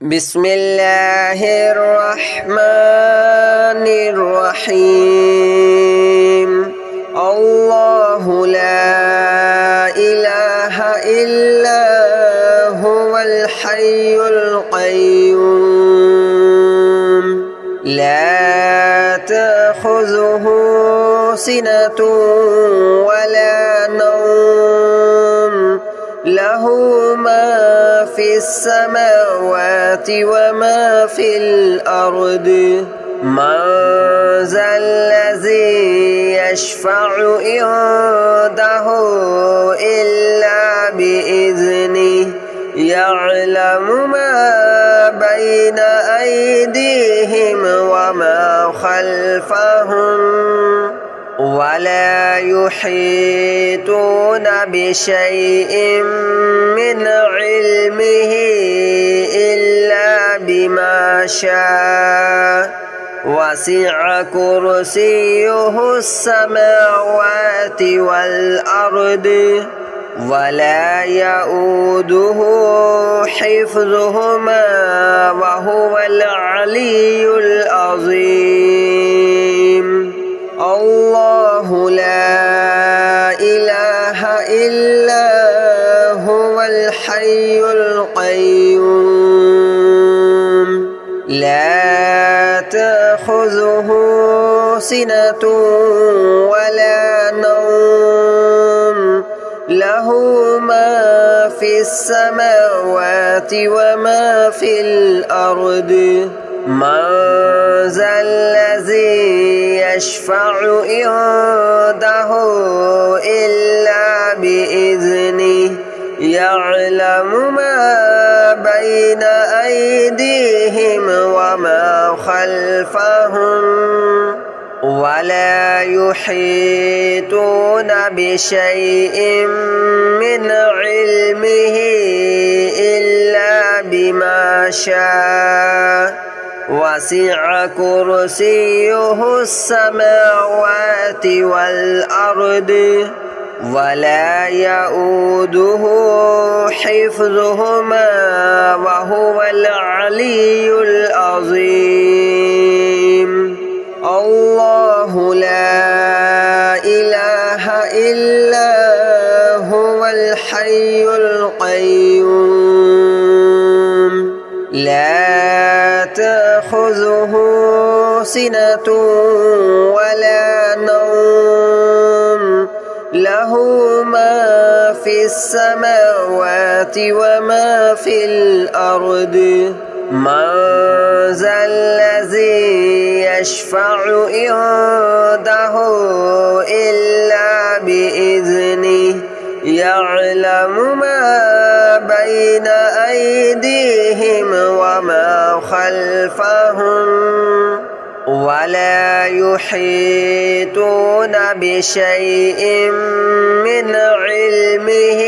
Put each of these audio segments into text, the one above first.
بسم الله الرحمن الرحيم الله لا إله إلا هو الحي القيوم لا تأخذه سنة ولا نوم له ما في السماوات وما في الأرض من ذا الذي يشفع عنده إلا بإذنه يعلم ما بين أيديهم وما خلفهم ولا يحيطون بشيء من علمه إلا بما شاء وسع كرسيه السماوات والأرض ولا يؤوده حفظهما وهو العلي العظيم الله لا إله إلا هو الحي القيوم لا تأخذه سنة ولا نوم له ما في السماوات وما في الأرض من ذا الذي يشفع عنده إلا بإذنه يعلم ما بين أيديهم وما خلفهم ولا يحيطون بشيء من علمه إلا بما شاء وسع كرسيه السماوات والأرض ولا يؤوده حفظهما وهو العلي العظيم الله لا إله إلا هو الحي القيوم لا تأخذه سنة ولا نوم له ما في السماوات وما في الأرض من ذا الذي يشفع عنده إلا بإذنه يعلم ما بين أيديهم وما خلفهم ولا يحيطون بشيء من علمه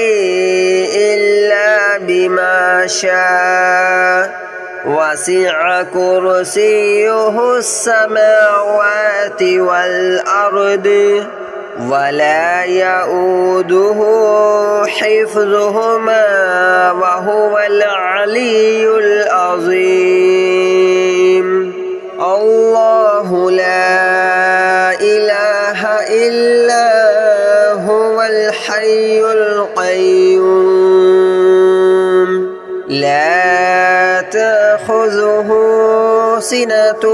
إلا بما شاء وسع كرسيه السماوات والأرض ولا يؤوده حفظهما وهو العلي العظيم الله لا إله إلا هو الحي القيوم لا تأخذه سنة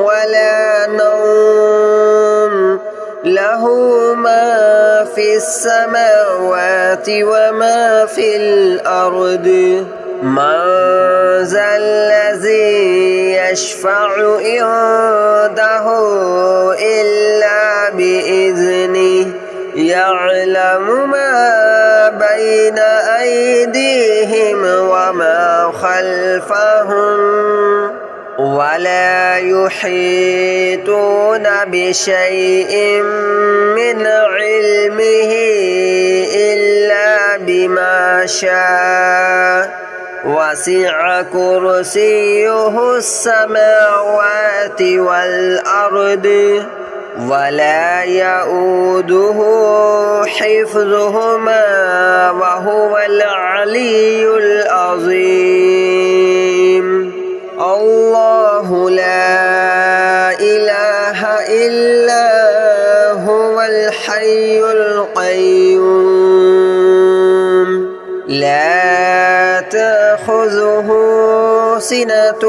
ولا نوم له ما في السماوات وما في الأرض من ذا الذي يشفع عنده إلا بإذنه يعلم ما بين أيديهم وما خلفهم ولا يحيطون بشيء من علمه إلا بما شاء وسع كرسيه السماوات والأرض ولا يؤوده حفظهما وهو العلي العظيم. تأخذه سنة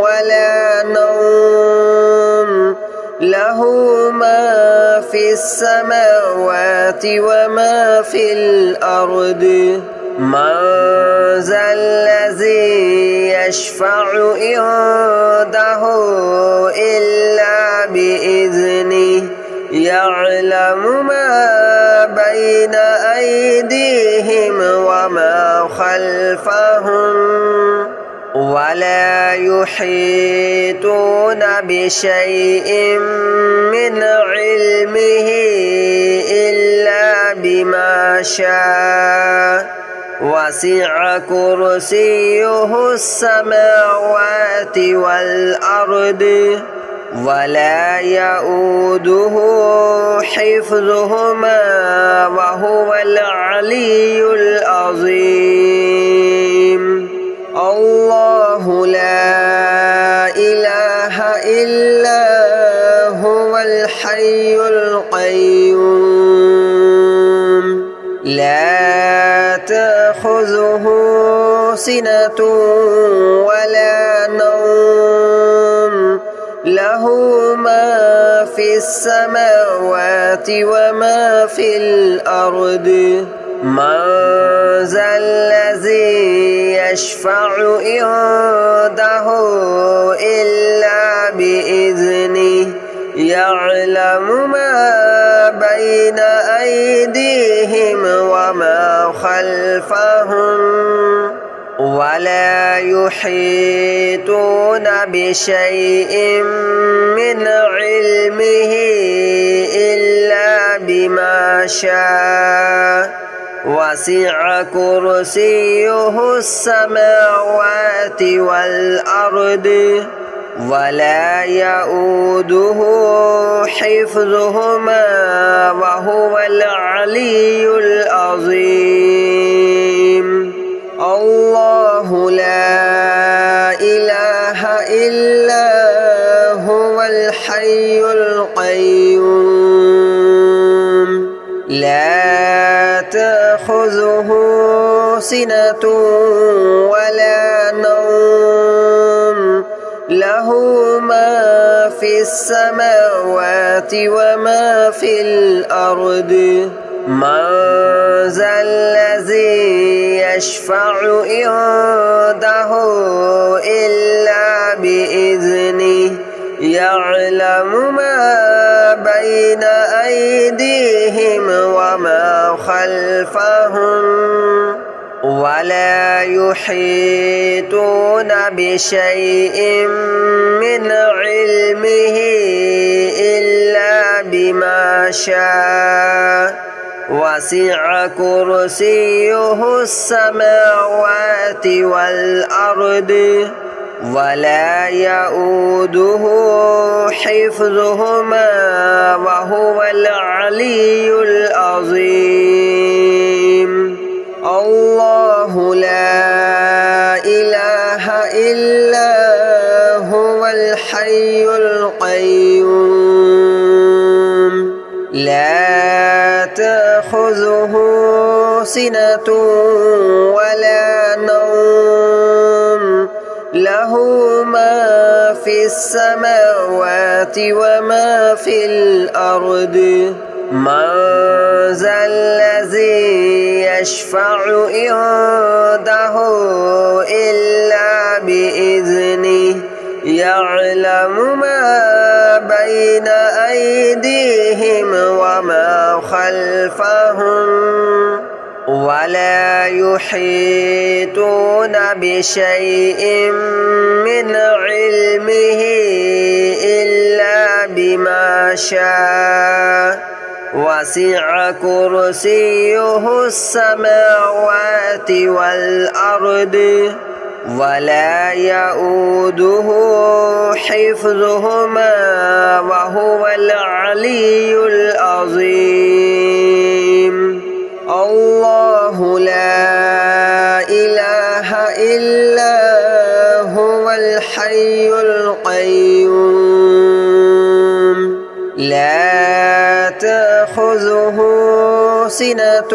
ولا نوم له ما في السماوات وما في الأرض من ذا الذي يشفع عنده إلا بإذنه يعلم ما بين أيديهم وما خلفهم ولا يحيطون بشيء من علمه إلا بما شاء وسع كرسيه السماوات والأرض ولا يؤوده حفظهما وهو العلي العظيم الله لا إله إلا هو الحي القيوم لا تأخذه سنة ولا نوم له ما في السماوات وما في الأرض من ذا الذي يشفع عنده إلا بإذنه يعلم ما بين أيديهم وما خلفهم ولا يحيطون بشيء من علمه إلا بما شاء وسع كرسيه السماوات والأرض ولا يؤوده حفظهما وهو العلي العظيم الله لا إله إلا هو الحي القيوم لا تأخذه سنة ولا نوم له ما في السماوات وما في الأرض من ذا الذي يشفع عنده إلا بإذنه يعلم ما بين أيديهم وما خلفهم ولا يحيطون بشيء من علمه إلا بما شاء وسع كرسيه السماوات والأرض ولا يؤوده حفظهما وهو العلي العظيم الله لا إله إلا هو الحي القيوم لا تأخذه سنة ولا نوم له ما في السماوات وما في الأرض من ذا الذي يشفع عنده إلا بإذنه يعلم ما بين أيديهم وما خلفهم ولا يحيطون بشيء من علمه إلا بما شاء وسع كرسيه السماوات والأرض ولا يؤوده حفظهما وهو العلي العظيم الله لا إله إلا هو الحي القيوم لا تأخذه سنة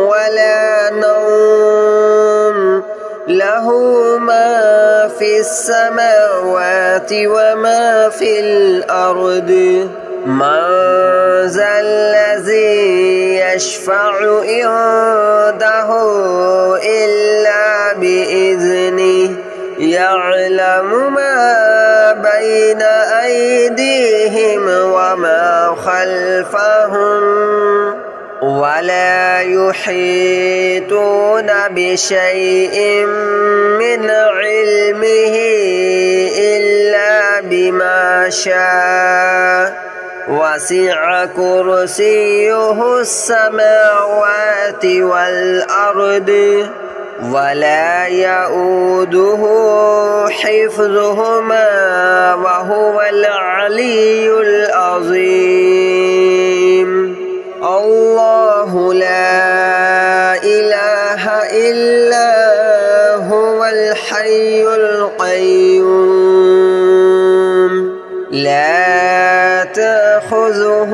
ولا نوم له له ما في السماوات وما في الأرض من ذا الذي يشفع عنده إلا بإذنه يعلم ما بين أيديهم وما خلفهم ولا يحيطون بشيء من علمه إلا بما شاء وسع كرسيه السماوات والأرض ولا يؤوده حفظهما وهو العلي العظيم الله لا إله إلا هو الحي القيوم لا تأخذه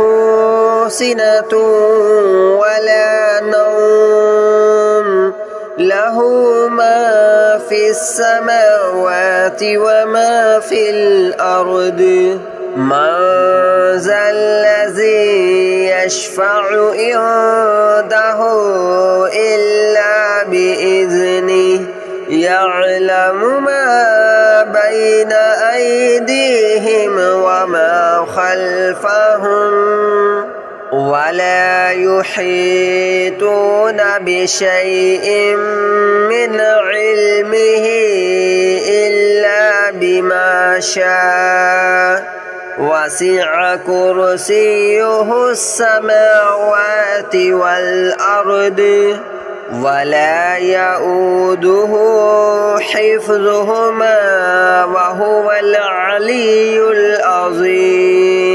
سنة ولا نوم له ما في السماوات وما في الأرض من ذا الذي يشفع عنده إلا بإذنه يعلم ما بين أيديهم وما خلفهم ولا يحيطون بشيء من علمه إلا بما شاء وسع كرسيه السماوات والأرض ولا يؤوده حفظهما وهو العلي العظيم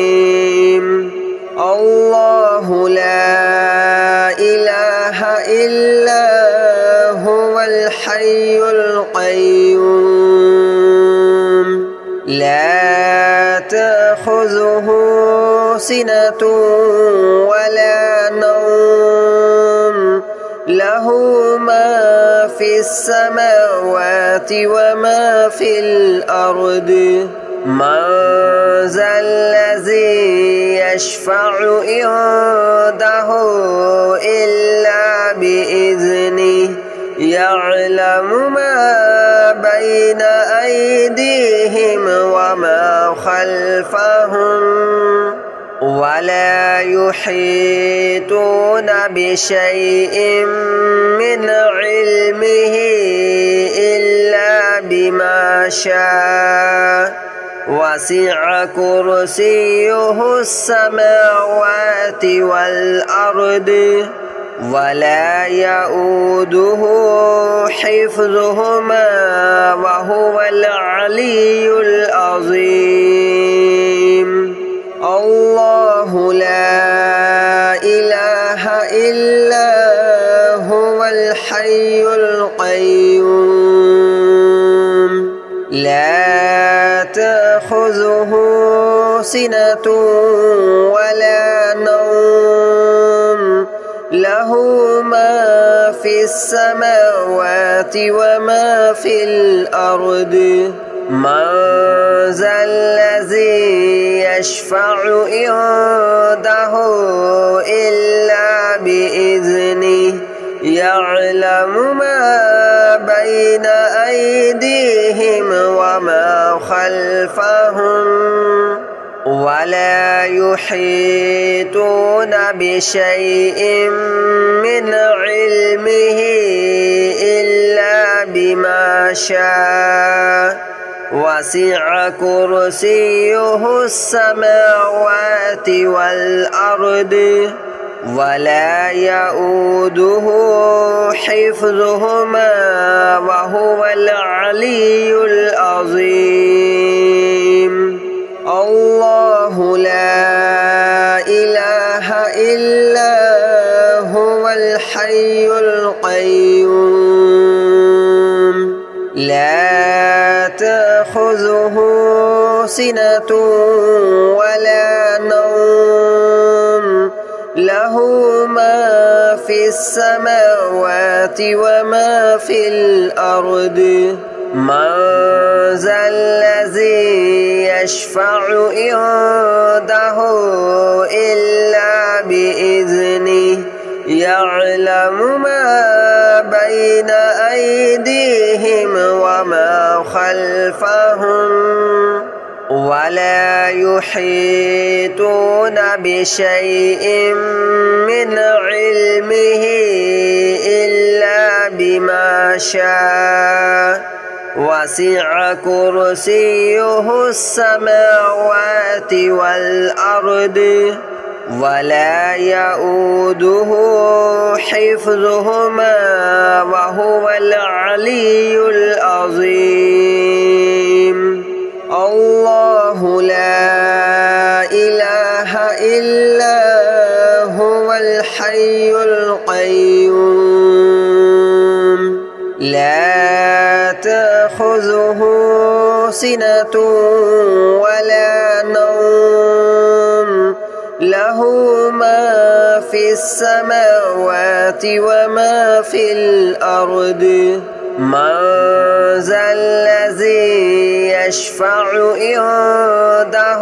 الله لا إله إلا هو الحي القيوم لا تأخذه سنة ولا نوم له ما في السماوات وما في الأرض من ذا الذي يشفع عنده إلا بإذنه يعلم ما بين أيديهم وما خلفهم ولا يحيطون بشيء من علمه إلا بما شاء وسع كرسيه السماوات والأرض ولا يؤوده حفظهما وهو العلي العظيم الله لا إله إلا هو الحي القيوم لا تأخذه سنة ولا نوم له ما في السماوات وما في الأرض من ذا الذي يشفع عنده إلا بإذنه يعلم ما بين أيديهم وما خلفهم ولا يحيطون بشيء من علمه إلا بما شاء وسع كرسيه السماوات والأرض ولا يؤوده حفظهما وهو العلي العظيم الله لا إله إلا هو الحي القيوم لا تأخذه سنة ولا نوم له له ما في السماوات وما في الأرض من ذا الذي يشفع عنده إلا بإذنه يعلم ما بين أيديهم وما خلفهم ولا يحيطون بشيء من علمه إلا بما شاء وسع كرسيه السماوات والأرض ولا يؤوده حفظهما وهو العلي العظيم الله لا إله إلا هو الحي القيوم لا تأخذه سنة ولا نوم له ما في السماوات وما في الأرض من ذا الذي يشفع عنده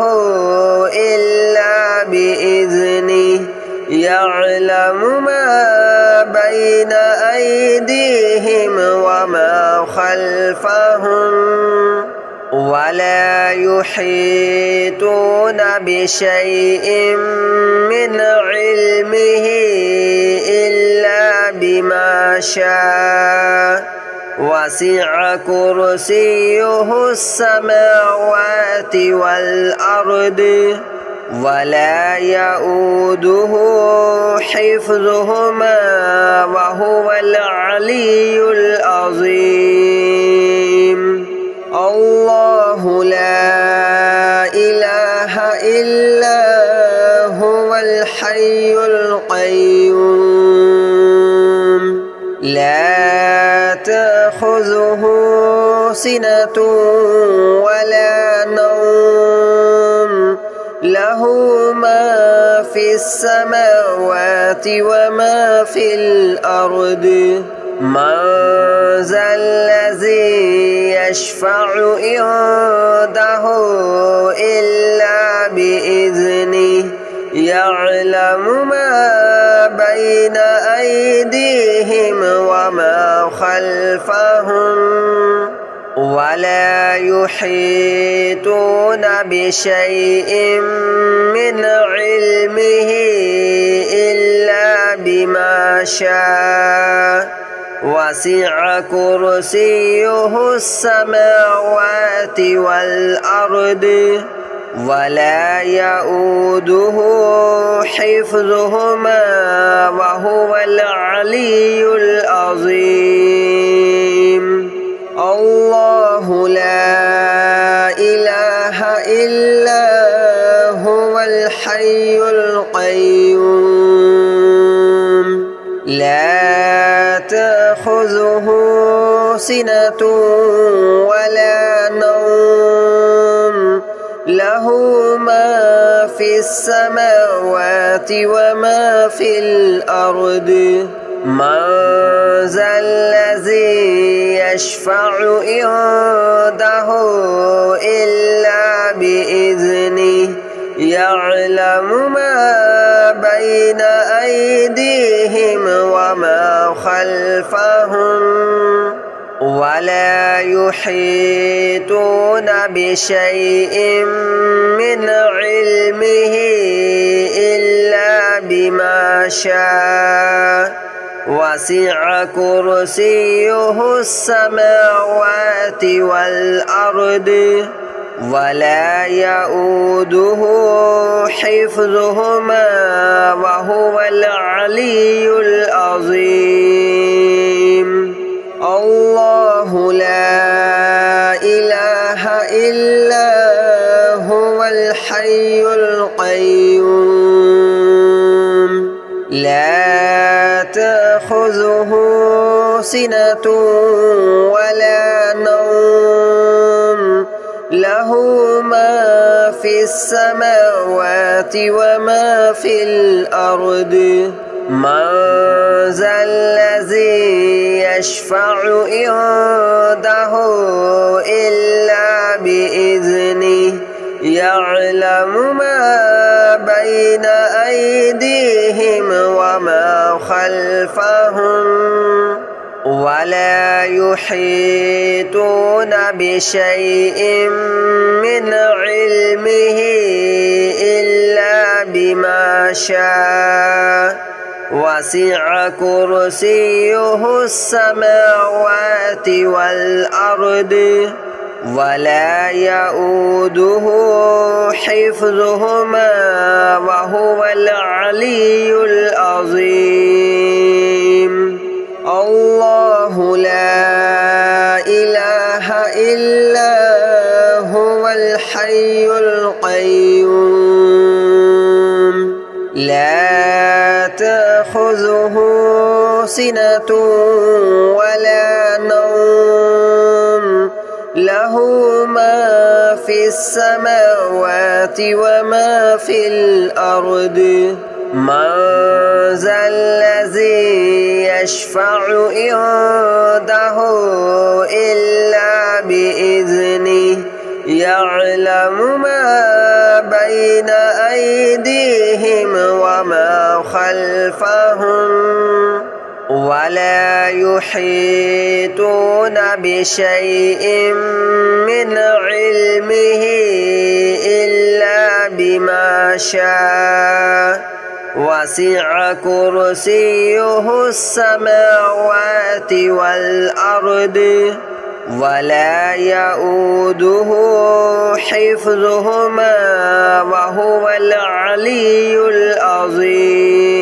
إلا بإذنه يعلم ما بين أيديهم وما خلفهم ولا يحيطون بشيء من علمه إلا بما شاء وسع كرسيه السماوات والأرض ولا يؤوده حفظهما وهو العلي العظيم الله لا إله إلا هو الحي القيوم لا تأخذه سنة ولا نوم له ما في السماوات وما في الأرض من ذا الذي يشفع عنده إلا بإذنه يعلم ما بين أيديهم وما خلفهم ولا يحيطون بشيء من علمه إلا بما شاء وسع كرسيه السماوات والأرض ولا يؤوده حفظهما وهو العلي العظيم الله لا إله إلا هو الحي القيوم لا تأخذه سنة ولا نوم له ما في السماوات وما في الأرض من ذا الذي يشفع عنده إلا بإذنه يعلم ما بين أيديهم وما خلفهم ولا يحيطون بشيء من علمه إلا بما شاء وسع كرسيه السماوات والأرض ولا يؤوده حفظهما وهو العلي العظيم الله لا إله إلا هو الحي القيوم لا تأخذه سنة ولا نوم له ما في السماوات وما في الأرض من ذا الذي يشفع عنده إلا بإذنه يعلم ما بين أيديهم وما خلفهم ولا يحيطون بشيء من علمه إلا بما شاء وسع كرسيه السماوات والأرض ولا يؤوده حفظهما وهو العلي العظيم الله لا إله إلا هو الحي القيوم لا تأخذه سنة ولا نوم له ما في السماوات وما في الأرض من ذا الذي يشفع عنده إلا بإذنه يعلم ما بين أيديهم وما خلفهم ولا يحيطون بشيء من علمه إلا بما شاء وسع كرسيه السماوات والأرض ولا يؤوده حفظهما وهو العلي العظيم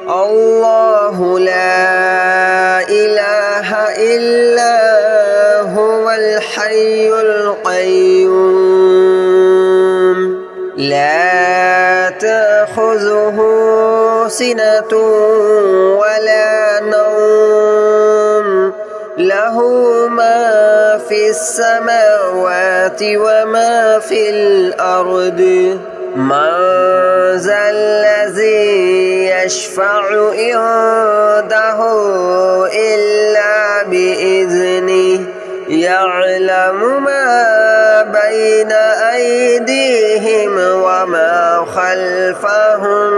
الله لا إله إلا هو الحي القيوم لا تأخذه سنة ولا نوم له ما في السماوات وما في الأرض من ذا الذي يشفع عنده إلا بإذنه يعلم ما بين أيديهم وما خلفهم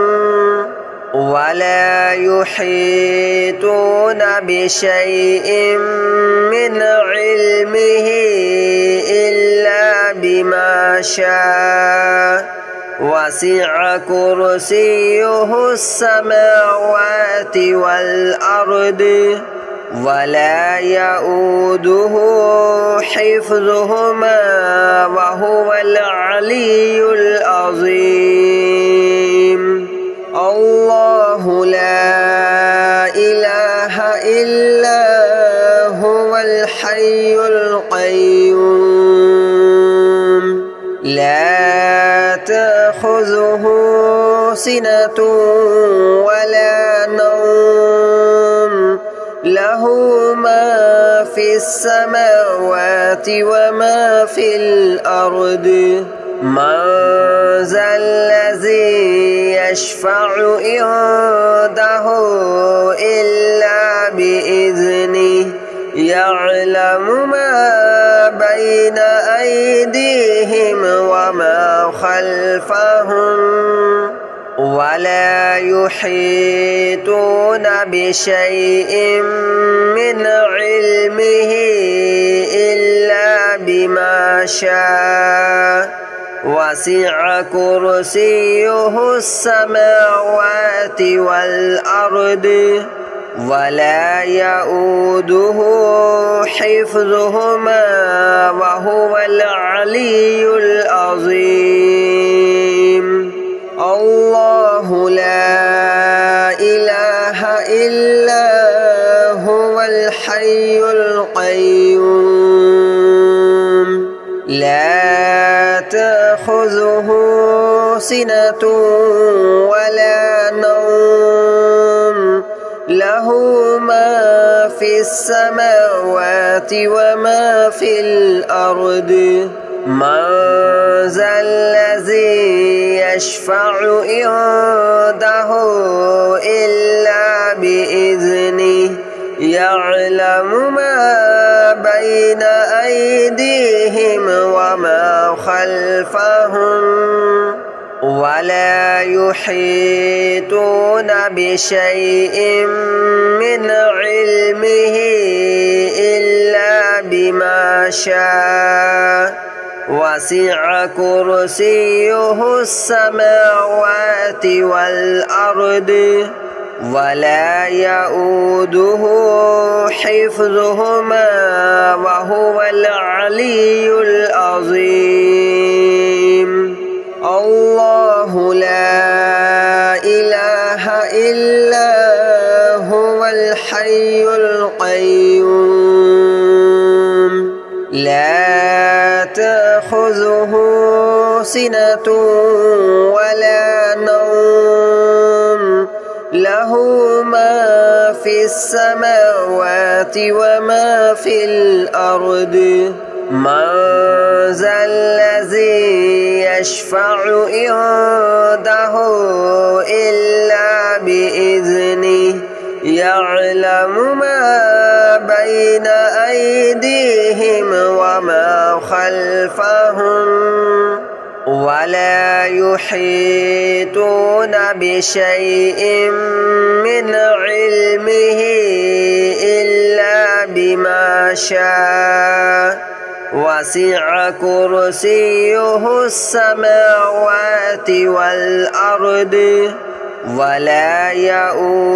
ولا يحيطون بشيء من علمه إلا بما شاء وسع كرسيه السماوات والأرض ولا يؤوده حفظهما وهو العلي العظيم الله لا إله إلا هو الحي القيوم لا تأخذه سنة ولا نوم له ما في السماوات وما في الأرض من ذا الذي يشفع عنده إلا بإذنه يعلم ما بين أيديهم وما خلفهم ولا يحيطون بشيء من علمه إلا بما شاء وسع كرسيه السماوات والأرض ولا يؤوده حفظهما وهو العلي العظيم الله لا إله إلا هو الحي القيوم لا تأخذه سنة ولا نوم له ما في السماوات وما في الأرض من ذا الذي يشفع عنده إلا بإذنه يعلم ما بين أيديهم وما خلفهم ولا يحيطون بشيء من علمه إلا بما شاء وسع كرسيه السماوات والأرض ولا يؤوده حفظهما وهو العلي العظيم الله لا إله إلا هو الحي القيوم لا تأخذه سنة ولا نوم له ما في السماوات وما في الأرض من ذا الذي يشفع عنده إلا بإذنه يعلم ما بين أيديهم وما خلفهم ولا يحيطون بشيء من علمه إلا بما شاء وسع كرسيه السماوات والأرض ولا يؤوده